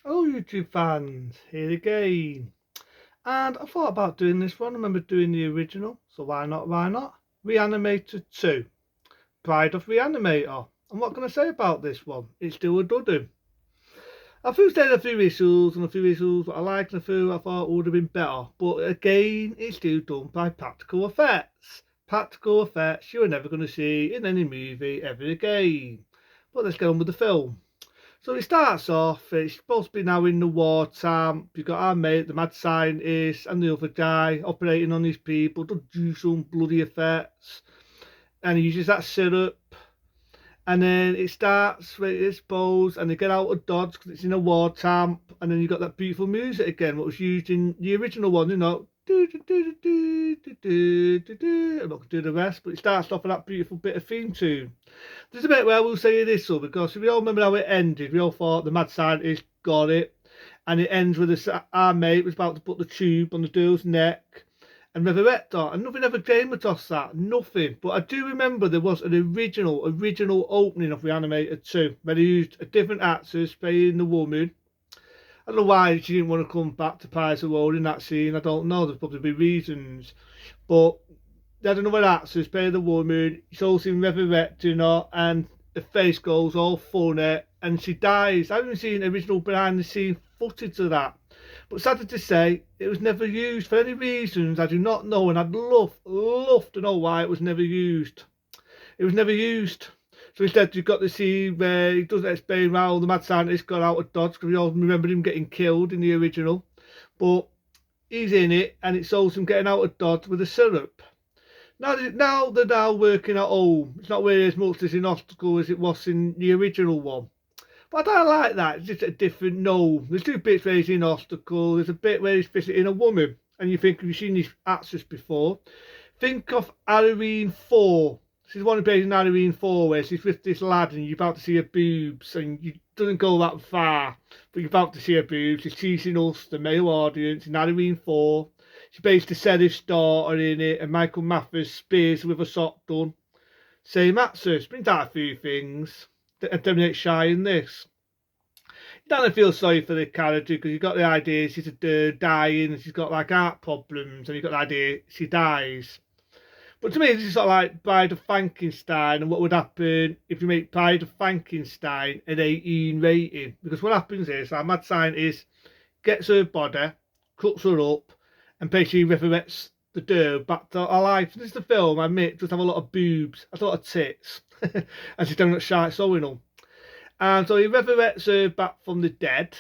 Hello YouTube fans, here again. And I thought about doing this one. I remember doing the original, so why not? Re-Animator 2, Pride of Re-Animator. And what can I say about this one? It's still a dud. I feel there's a few issues and a few issues that I liked and a few I thought would have been better. But again, it's still done by practical effects. Practical effects you are never going to see in any movie ever again. But let's get on with the film. So it starts off, it's supposed to be now in the wartime. You've got our mate, the mad scientist, and the other guy operating on these people to do some bloody effects. And he uses that syrup. And then it starts with its pose, and they get out of Dodge because it's in a wartime. And then you've got that beautiful music again, what was used in the original one, you know. I'm not going to do the rest, but it starts off with that beautiful bit of theme tune. There's a bit where I will say this though, because we all remember how it ended. We all thought the mad scientist got it, and it ends with our mate was about to put the tube on the girl's neck and resurrect her, and nothing ever came across that, nothing. But I do remember there was an original opening of Re-Animator 2 where they used a different actress playing the woman. I don't know why she didn't want to come back to Pirates of the World in that scene. I don't know. There's probably reasons, but they had another actress play the woman. It's all seen resurrecting her, and the face goes all funny, and she dies. I haven't seen original behind the scene footage of that, but sadly to say, it was never used for any reasons I do not know, and I'd love to know why it was never used. It was never used. So instead, you've got to see where he doesn't explain how the mad scientist got out of Dodge, because we all remember him getting killed in the original. But he's in it, and it shows him getting out of Dodge with a syrup. Now they're now working at home. It's not really as much as an obstacle as it was in the original one. But I don't like that. It's just a different no. There's two bits where he's in obstacle. There's a bit where he's visiting a woman. And you think, have you seen these actors before? Think of Halloween 4. This is one who plays in Halloween 4 where she's with this lad and you're about to see her boobs, and you doesn't go that far, but you're about to see her boobs. She's teasing us, the male audience, in Halloween 4. She plays the sheriff's daughter in it, and Michael Mathers spears with a shotgun. Same actress, brings out a few things. And Dominic Shy in this. You don't feel sorry for the character because you've got the idea she's dying, and she's got like heart problems, and you've got the idea she dies. But to me, this is sort of like Bride of Frankenstein and what would happen if you make Bride of Frankenstein an 18 rating. Because what happens is our mad scientist gets her body, cuts her up, and basically resurrects the girl back to her life. This is the film, I admit, does have a lot of boobs, a lot of tits, and she's doing that shy sewing them. And so he resurrects her back from the dead,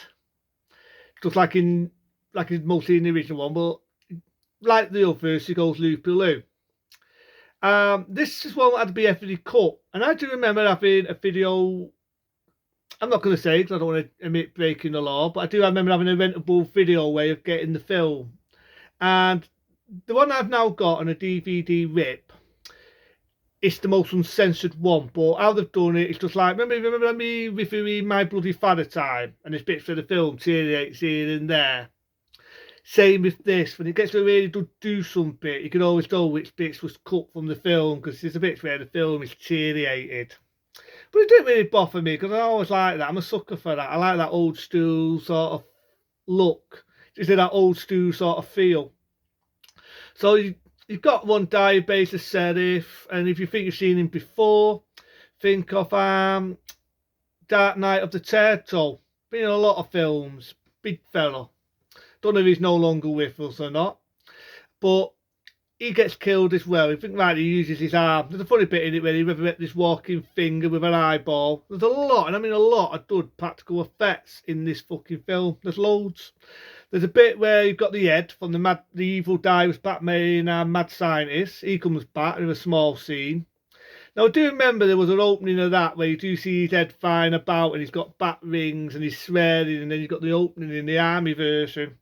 just like mostly in the original one, but like the others, she goes loop-de-loo. This is one that had to be ethically cut, and I do remember having a video. I'm not going to say because I don't want to admit breaking the law, but I do remember having a rentable video way of getting the film. And the one I've now got on a DVD rip, it's the most uncensored one. But how they've done it, it's just like remember me reviewing My Bloody Father Time, and there's bits of the film deteriorates here and there. Same with this, when it gets to really do something, you can always tell which bits was cut from the film because there's a bit where the film is deteriorated. But it didn't really bother me because I always like that. I'm a sucker for that. I like that old school sort of look, just that old school sort of feel. So you've got one guy based as Sheriff, and if you think you've seen him before, think of Dark Knight of the Turtle. Been in a lot of films, big fella. Don't know if he's no longer with us or not, but he gets killed as well. You think, right, he uses his arm. There's a funny bit in it where he resurrects this walking finger with an eyeball. There's a lot, and I mean a lot of good practical effects in this fucking film. There's loads. There's a bit where you've got the head from the evil guy who's Batman, mad scientist. He comes back in a small scene. Now, I do remember there was an opening of that where you do see his head flying about and he's got bat rings and he's swearing, and then you've got the opening in the army version.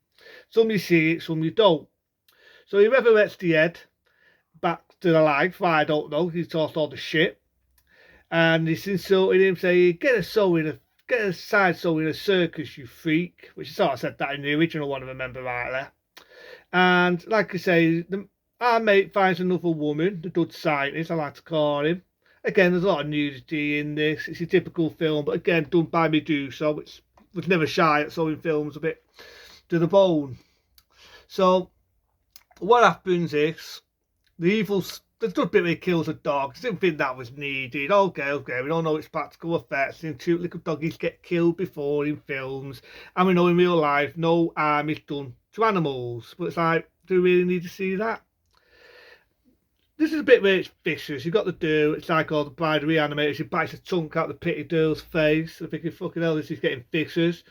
Some you see it, some you don't. So he resurrects the head back to the life. I don't know. He's tossed all the shit. And he's insulting him, saying, get a side sew in a circus, you freak. Which is sort of said that in the original one, I remember rightly. And like I say, our mate finds another woman, the good scientist, I like to call him. Again, there's a lot of nudity in this. It's a typical film, but again, done by Medusa, which was never shy at showing films a bit to the bone. So what happens is the good bit where he kills a dog. I didn't think that was needed. Okay, we all know it's practical effects. And cute little doggies get killed before in films, and we know in real life no harm is done to animals. But it's like, do we really need to see that? This is a bit where it's vicious. You've got the dude, it's like all the bride of Re-Animator. She bites a chunk out of the pretty girl's face. I'm thinking, fucking hell, this is getting vicious.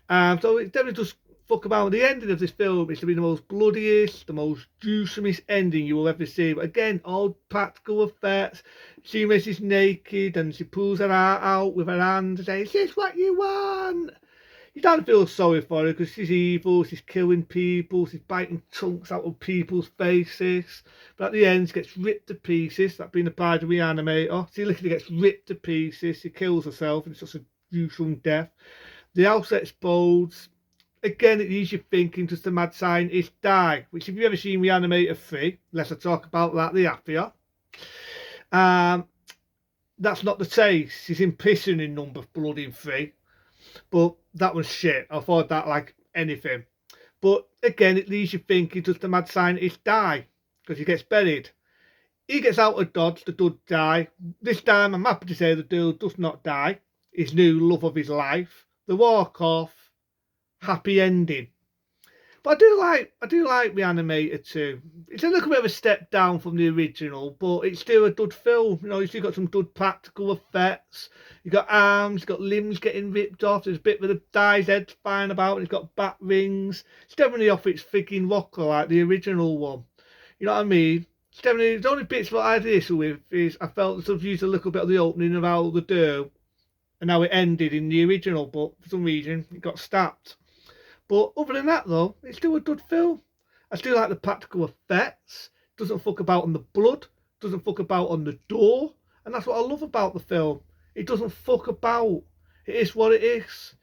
So it definitely does fuck about. The ending of this film is to be the most bloodiest, the most gruesomest ending you will ever see. But again, all practical effects. She makes she's naked and she pulls her heart out with her hand and says, "Is this what you want?" You don't feel sorry for her because she's evil, she's killing people, she's biting chunks out of people's faces. But at the end, she gets ripped to pieces, that being the bride of Re-Animator. She literally gets ripped to pieces, she kills herself, and it's just a gruesome death. The house explodes. Again, it leaves you thinking, does the mad scientist die? Which, if you've ever seen Re-Animator 3, let's talk about that, the happier. That's not the case. She's in prison in number blood in 3. But that was shit. I thought that like anything. But again, it leaves you thinking, does the mad scientist die? Because he gets buried. He gets out of Dodge, the dude die. This time, I'm happy to say the dude does not die. His new love of his life. The walk off, happy ending. But I do like Re-Animator 2. It's a little bit of a step down from the original, but it's still a good film. You know, you've still got some good practical effects. You've got arms, you've got limbs getting ripped off. There's a bit where the guy's head's flying about and it's got bat rings. It's definitely off its freaking rocker like the original one. You know what I mean? It's definitely, the only bits what I had an issue with is I felt sort of used a little bit of the opening of how the do and how it ended in the original, but for some reason it got stabbed. But other than that, though, it's still a good film. I still like the practical effects. Doesn't fuck about on the blood. Doesn't fuck about on the door. And that's what I love about the film. It doesn't fuck about. It is what it is.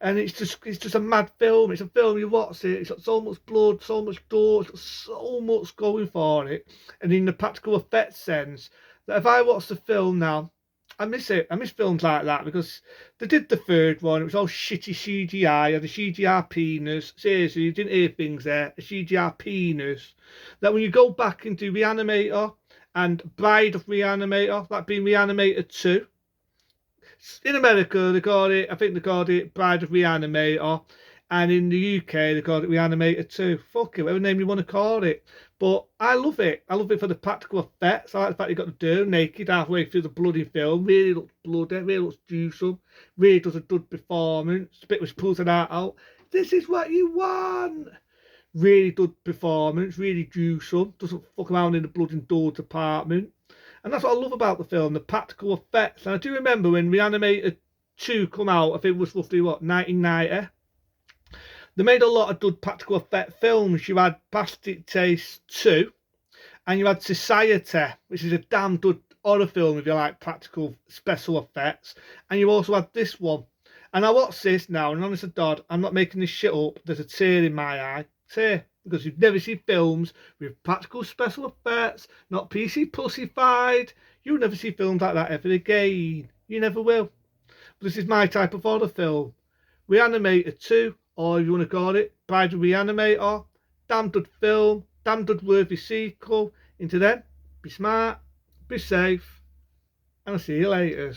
And it's just a mad film. It's a film, you watch it. It's got so much blood, so much gore. It's got so much going for it. And in the practical effects sense, that if I watch the film now, I miss it. I miss films like that because they did the third one. It was all shitty CGI. Had a CGI penis. Seriously, you didn't hear things there. A CGI penis. That when you go back into Re-Animator and Bride of Re-Animator, that being Re-Animator 2. In America, they called it, I think they called it Bride of Re-Animator. And in the UK, they called it Re-Animator 2. Fuck it, whatever name you want to call it. But I love it. I love it for the practical effects. I like the fact you got the dude naked halfway through the bloody film. Really looks bloody, really looks gruesome. Really does a good performance. The bit which pulls it out. This is what you want. Really good performance. Really gruesome. Doesn't fuck around in the blood and door department. And that's what I love about the film, the practical effects. And I do remember when Re-Animator 2 come out, I think it was roughly, 1990? They made a lot of good practical effect films. You had Plastic Taste 2 and you had Society, which is a damn good horror film if you like practical special effects. And you also had this one. And I watch this now, and honest to God, I'm not making this shit up. There's a tear in my eye. Tear. Because you've never seen films with practical special effects, not PC pussified. You'll never see films like that ever again. You never will. But this is my type of horror film. Re-Animator 2, or if you want to call it, Bride of Re-Animator. Damn good film, damn good worthy sequel. Into then, be smart, be safe, and I'll see you later.